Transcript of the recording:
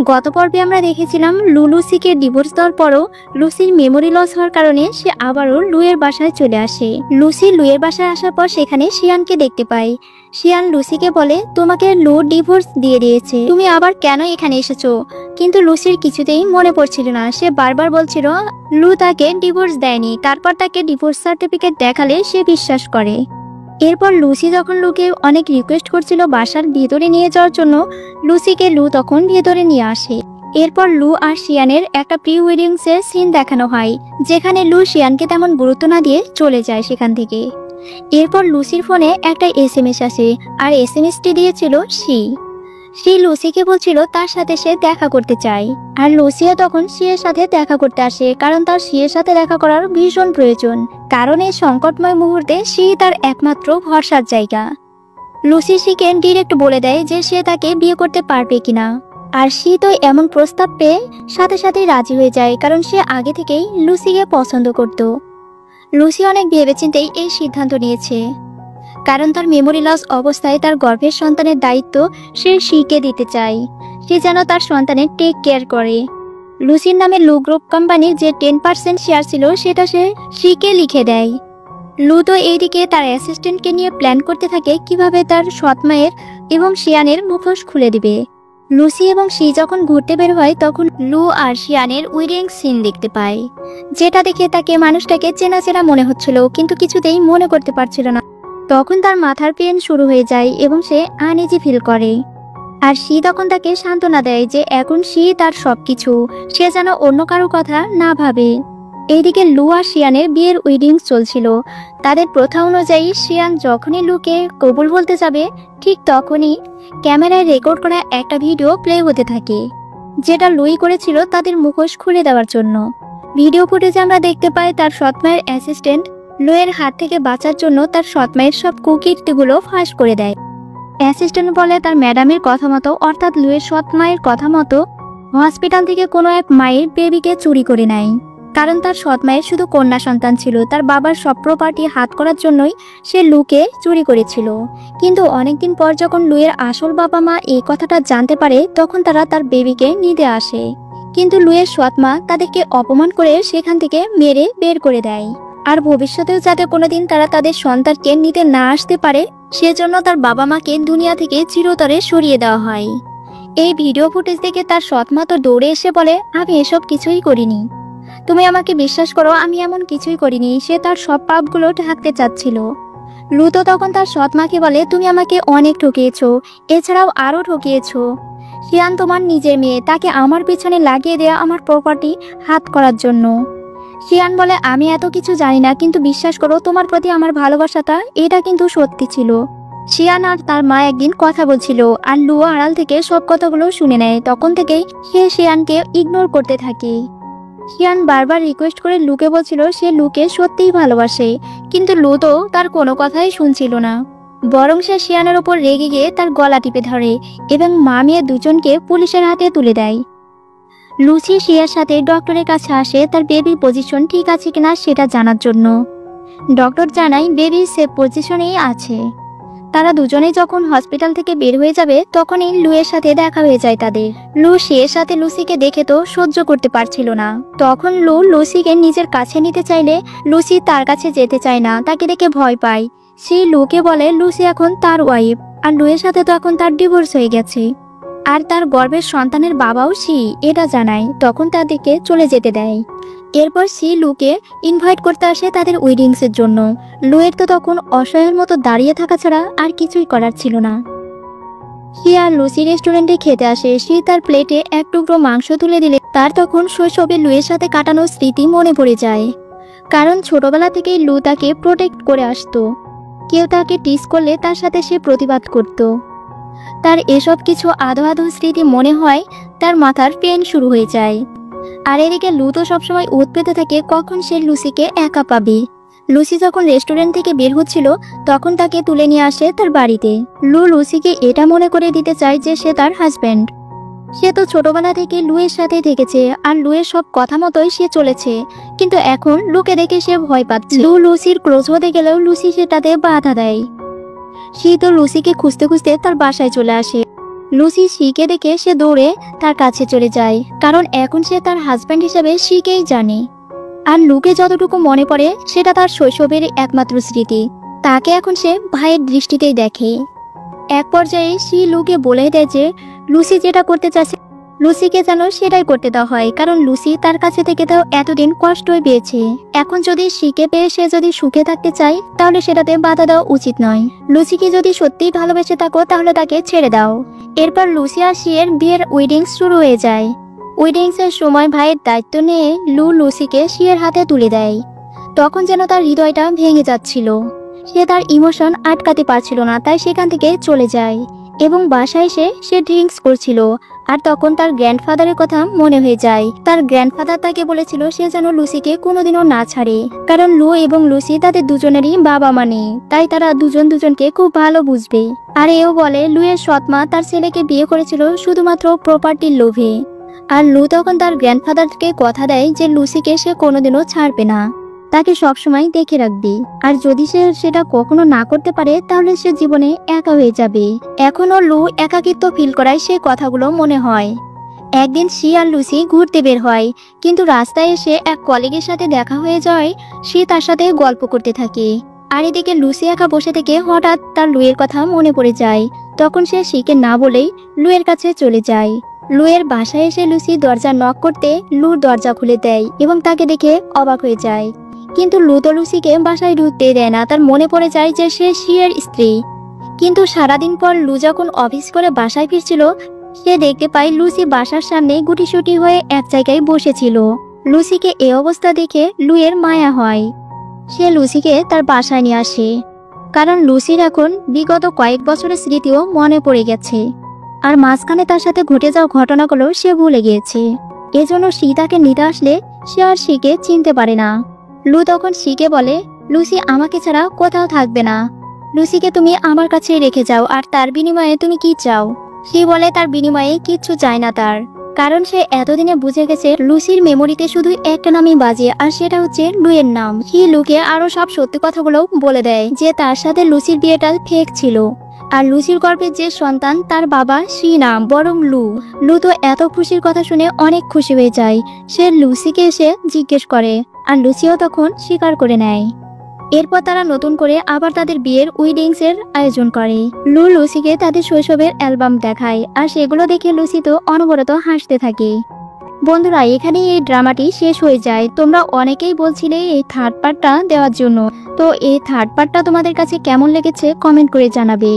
গত পর্বে আমরা দেখেছিলাম লুসিকে ডিভোর্স দেওয়ার পরও লুসির মেমোরি লস হওয়ার কারণে সে আবারও লুয়ের বাসায় চলে আসে। লুসি লুয়ের বাসায় আসার পর সেখানে শিয়ানকে দেখতে পায়। শিয়ান লুসিকে বলে, তোমাকে লু ডিভোর্স দিয়ে দিয়েছে, তুমি আবার কেন এখানে এসেছো? কিন্তু লুসির কিছুতেই মনে পড়ছিল না। সে বারবার বলছিল লু তাকে ডিভোর্স দেয়নি। তারপর তাকে ডিভোর্স সার্টিফিকেট দেখালে সে বিশ্বাস করে। এরপর লুসি যখন লুকে অনেক রিকোয়েস্ট করছিল বাসার ভিতরে নিয়ে যাওয়ার জন্য, লুসিকে লু তখন ভেতরে নিয়ে আসে। এরপর লু আর শিয়ানের একটা প্রি ওয়েডিংসের সিন দেখানো হয়, যেখানে লু শিয়ানকে তেমন গুরুত্ব না দিয়ে চলে যায় সেখান থেকে। এরপর লুসির ফোনে একটা এসএমএস আসে, আর এসএমএসটি দিয়েছিল সে লুসিকে বলছিল তার সাথে সে দেখা করতে চায়। আর লুসিও তখন সিয়ের সাথে দেখা করতে আসে, কারণ তার সিয়ের সাথে দেখা করার ভীষণ প্রয়োজন। কারণ এই সংকটময় মুহূর্তে সে তার একমাত্র ভরসার জায়গা। লুসি সিকে ডিরেক্ট বলে দেয় যে সে তাকে বিয়ে করতে পারবে কিনা। আর সে তো এমন প্রস্তাব পেয়ে সাথে সাথেই রাজি হয়ে যায়, কারণ সে আগে থেকেই লুসিকে পছন্দ করত। লুসি অনেক ভেবেচিন্তেই এই সিদ্ধান্ত নিয়েছে, কারণ তার মেমোরি লস অবস্থায় তার গর্ভের সন্তানের দায়িত্ব সে শিকে দিতে চায়। সে যেন তার সন্তানের টেক কেয়ার করে। লুসির নামে লু গ্রুপ কোম্পানির যে 10% শেয়ার ছিল সেটা সে শিকে লিখে দেয়। লু তো এইদিকে তার অ্যাসিস্ট্যান্টকে নিয়ে প্ল্যান করতে থাকে কিভাবে তার সৎমায়ের এবং শিয়ানের মুখোশ খুলে দিবে। লুসি এবং শি যখন ঘুরতে বের হয় তখন লু আর শিয়ানের উইডিং সিন দেখতে পায়, যেটা দেখে তাকে মানুষটাকে চেনা চেনা মনে হচ্ছিল, কিন্তু কিছুতেই মনে করতে পারছিল না। তখন তার মাথার পেন শুরু হয়ে যায় এবং সে আনইজি ফিল করে। আর শি তখন তাকে সান্ত্বনা দেয় যে এখন শি তার সবকিছু, সে যেন অন্য কারো কথা না ভাবে। এইদিকে লু আর শিয়ানের বিয়ের উইডিংস চলছিল। তাদের প্রথা অনুযায়ী শিয়ান যখনই লুকে কবুল বলতে যাবে, ঠিক তখনই ক্যামেরায় রেকর্ড করা একটা ভিডিও প্লে হতে থাকে, যেটা লুই করেছিল তাদের মুখোশ খুলে দেওয়ার জন্য। ভিডিও ফুটেজে আমরা দেখতে পাই তার সৎমায়ের অ্যাসিস্ট্যান্ট লুয়ের হাত থেকে বাঁচার জন্য তার সৎমায়ের সব কুকীর্তিগুলো ফাঁস করে দেয়। অ্যাসিস্ট্যান্ট বলে তার ম্যাডামের কথা মতো, অর্থাৎ লুয়ের সৎমায়ের কথা মতো হসপিটাল থেকে কোনো এক মায়ের বেবিকে চুরি করে নেয়। কারণ তার সৎমায়ের শুধু কন্যা সন্তান ছিল, তার বাবার সব প্রপার্টি হাত করার জন্যই সে লুকে চুরি করেছিল। কিন্তু অনেকদিন পর যখন লুয়ের আসল বাবা মা এই কথাটা জানতে পারে, তখন তারা তার বেবিকে নিতে আসে। কিন্তু লুয়ের সৎমা তাদেরকে অপমান করে সেখান থেকে মেরে বের করে দেয়। আর ভবিষ্যতেও যাতে কোনোদিন তারা তাদের সন্তানকে নিতে না আসতে পারে, সেজন্য তার বাবা মাকে দুনিয়া থেকে চিরতরে সরিয়ে দেওয়া হয়। এই ভিডিও ফুটেজ দেখে তার সৎমা তো দৌড়ে এসে বলে, আমি এসব কিছুই করিনি, তুমি আমাকে বিশ্বাস করো, আমি এমন কিছুই করিনি। সে তার সব পাপগুলো ঢাকতে চাচ্ছিল। লু তো তখন তার সৎমাকে বলে, তুমি আমাকে অনেক ঠকিয়েছো, এছাড়াও আরও ঠকিয়েছো। শিয়ান তোমার নিজের মেয়ে, তাকে আমার পিছনে লাগিয়ে দেয়া আমার প্রপার্টি হাত করার জন্য। শিয়ান বলে, আমি এত কিছু জানি না, কিন্তু বিশ্বাস করো তোমার প্রতি আমার ভালোবাসাটা এটা কিন্তু সত্যি ছিল। শিয়ান আর তার মা একদিন কথা বলছিল, আর লু আড়াল থেকে সব কথাগুলো শুনে নেয়। তখন থেকেই সে শিয়ানকে ইগনোর করতে থাকে। শিয়ান বারবার রিকোয়েস্ট করে লুকে বলছিল সে লুকে সত্যিই ভালোবাসে, কিন্তু লু তো তার কোনো কথাই শুনছিল না। বরং সে শিয়ানের ওপর রেগে গিয়ে তার গলা টিপে ধরে এবং মা মেয়ে দুজনকে পুলিশের হাতে তুলে দেয়। লুসি শিয়ার সাথে ডক্টরের কাছে আসে তার বেবির পজিশন ঠিক আছে কিনা সেটা জানার জন্য। ডক্টর জানায় বেবি সেফ পজিশনেই আছে। তারা দুজনেই যখন হসপিটাল থেকে বের হয়ে যাবে, তখনই লুয়ের সাথে দেখা হয়ে যায় তাদের। লু শিয়ের সাথে লুসিকে দেখে তো সহ্য করতে পারছিল না। তখন লু লুসিকে নিজের কাছে নিতে চাইলে লুসি তার কাছে যেতে চায় না, তাকে দেখে ভয় পায়। সে লুকে বলে লুসি এখন তার ওয়াইফ, আর লুয়ের সাথে তো এখন তার ডিভোর্স হয়ে গেছে, আর তার গর্ভের সন্তানের বাবাও সি এটা জানায়। তখন তাদেরকে চলে যেতে দেয়। এরপর সি লুকে ইনভাইট করতে আসে তাদের উইডিংসের জন্য। লুয়ের তো তখন অসহায়ের মতো দাঁড়িয়ে থাকা ছাড়া আর কিছুই করার ছিল না। সি আর লুসি রেস্টুরেন্টে খেতে আসে। সি তার প্লেটে এক টুকরো মাংস তুলে দিলে তার তখন শৈশবে লুয়ের সাথে কাটানো স্মৃতি মনে পড়ে যায়। কারণ ছোটবেলা থেকেই লু তাকে প্রোটেক্ট করে আসতো। কেউ তাকে টিস করলে তার সাথে সে প্রতিবাদ করত। তার এসব কিছু আধো আধো স্মৃতি মনে হয়, তার মাথার পেন শুরু হয়ে যায়। আর এদিকে লু তো সবসময় উৎ পেতে থাকে কখন সে লুসিকে একা পাবে। লুসি যখন রেস্টুরেন্ট থেকে বের হচ্ছিল, তখন তাকে তুলে নিয়ে আসে তার বাড়িতে। লু লুসিকে এটা মনে করে দিতে চায় যে সে তার হাজব্যান্ড। সে তো ছোটবেলা থেকে লুয়ের সাথে থেকেছে, আর লুয়ের সব কথা মতোই সে চলেছে। কিন্তু এখন লুকে দেখে সে ভয় পাচ্ছে। লু লুসির ক্লোজ হতে গেলেও লুসি সেটাতে বাধা দেয়। সে তো লুসিকে খুঁজতে খুঁজতে তার বাসায় চলে আসে। লুসি শিকে দেখে সে দৌড়ে তার কাছে চলে যায়, কারণ এখন সে তার হাজব্যান্ড হিসেবে শিকেই জানে। আর লুকে যতটুকু মনে পড়ে সেটা তার শৈশবের একমাত্র স্মৃতি। তাকে এখন সে ভাইয়ের দৃষ্টিতেই দেখে। এক পর্যায়ে সে লুকে বলে দেয় যে লুসি যেটা করতে চাচ্ছে লুসিকে যেন সেটাই করতে দেওয়া হয়, কারণ লুসি তার কাছে থেকে তাও এতদিন কষ্টই পেয়েছে। এখন যদি শিকে পেয়ে সে যদি সুখে থাকতে চায় তাহলে সেটাতে বাধা দেওয়া উচিত নয়। লুসিকে যদি সত্যিই ভালোবেসে থাকো তাহলে তাকে ছেড়ে দাও। এরপর লুসি আর শিয়ের বিয়ের উইডিংস শুরু হয়ে যায়। উইডিংসের সময় ভাইয়ের দায়িত্ব নিয়ে লুসিকে শিয়ের হাতে তুলে দেয়। তখন যেন তার হৃদয়টা ভেঙে যাচ্ছিল। সে তার ইমোশন আটকাতে পারছিল না, তাই সেখান থেকে চলে যায় এবং বাসায় এসে সে ড্রিঙ্কস করছিল। আর তখন তার গ্র্যান্ডফাদারের কথা মনে হয়ে যায়। তার গ্র্যান্ডফাদার তাকে বলেছিল সে যেন লুসিকে কোনোদিনও না ছাড়ে, কারণ লু এবং লুসি তাদের দুজনেরই বাবা মানে, তাই তারা দুজনকে খুব ভালো বুঝবে। আর এও বলে লুয়ের সৎমা তার ছেলেকে বিয়ে করেছিল শুধুমাত্র প্রপার্টির লোভে। আর লু তখন তার গ্র্যান্ডফাদারকে কথা দেয় যে লুসিকে সে কোনোদিনও ছাড়বে না, তাকে সবসময় দেখে রাখবে। আর যদি সে সেটা কখনো না করতে পারে তাহলে সে জীবনে একা হয়ে যাবে। এখনো লু একাকিত্ব ফিল করায় সে কথাগুলো মনে হয়। একদিন সি আর লুসি ঘুরতে বের হয়, কিন্তু রাস্তায় এসে এক কলিগের সাথে দেখা হয়ে যায়। সে তার সাথে গল্প করতে থাকে। আর এদিকে লুসি একা বসে থেকে হঠাৎ তার লুয়ের কথা মনে পড়ে যায়। তখন সে শিকে না বলেই লুয়ের কাছে চলে যায়। লুয়ের বাসায় এসে লুসি দরজা নক করতে লুর দরজা খুলে দেয় এবং তাকে দেখে অবাক হয়ে যায়। কিন্তু লু তো লুসিকে বাসায় ঢুকতে দেয় না, তার মনে পড়ে যায় যে সে শিয়ের স্ত্রী। কিন্তু সারাদিন পর লু যখন অফিস করে বাসায় ফিরছিল সে দেখতে পায় লুসি বাসার সামনে গুটিসুটি হয়ে এক জায়গায় বসেছিল। লুসিকে এই অবস্থা দেখে লুয়ের মায়া হয়। সে লুসিকে তার বাসায় নিয়ে আসে, কারণ লুসির এখন বিগত কয়েক বছরের স্মৃতিও মনে পড়ে গেছে। আর মাঝখানে তার সাথে ঘটে যাওয়া ঘটনাগুলো সে ভুলে গিয়েছে। এজন্য সি তাকে নিতে আসলে সে আর শিকে চিনতে পারে না। লু তখন শিকে বলে লুসি আমাকে ছাড়া কোথাও থাকবে না, লুসিকে তুমি আমার কাছে রেখে যাও। আর তার বিনিময়ে তুমি কি চাও? সে বলে তার বিনিময়ে কিচ্ছু চায় না তার, কারণ সে এতদিনে বুঝে গেছে লুসির মেমোরিতে শুধু একটা নামই বাজে, আর সেটা হচ্ছে লুয়ের নাম। সে লুকে আরো সব সত্যি কথাগুলো বলে দেয় যে তার সাথে লুসির বিয়েটা ফেক ছিল, আর লুসির গর্ভের যে সন্তান তার বাবা সি না বরং লু। লু তো এত খুশির কথা শুনে অনেক খুশি হয়ে যায়। সে লুসিকে এসে জিজ্ঞেস করে, আর লুসিও তখন স্বীকার করে নেয়। এরপর তারা নতুন করে আবার তাদের বিয়ের উইডিংস এর আয়োজন করে। লু লুসিকে তাদের শৈশবের অ্যালবাম দেখায়, আর সেগুলো দেখে লুসি তো অনবরত হাসতে থাকে। বন্ধুরা, এখানেই এই ড্রামাটি শেষ হয়ে যায়। তোমরা অনেকেই বলছিলে এই থার্ড পার্টটা দেওয়ার জন্য, তো এই থার্ড পার্টটা তোমাদের কাছে কেমন লেগেছে কমেন্ট করে জানাবে।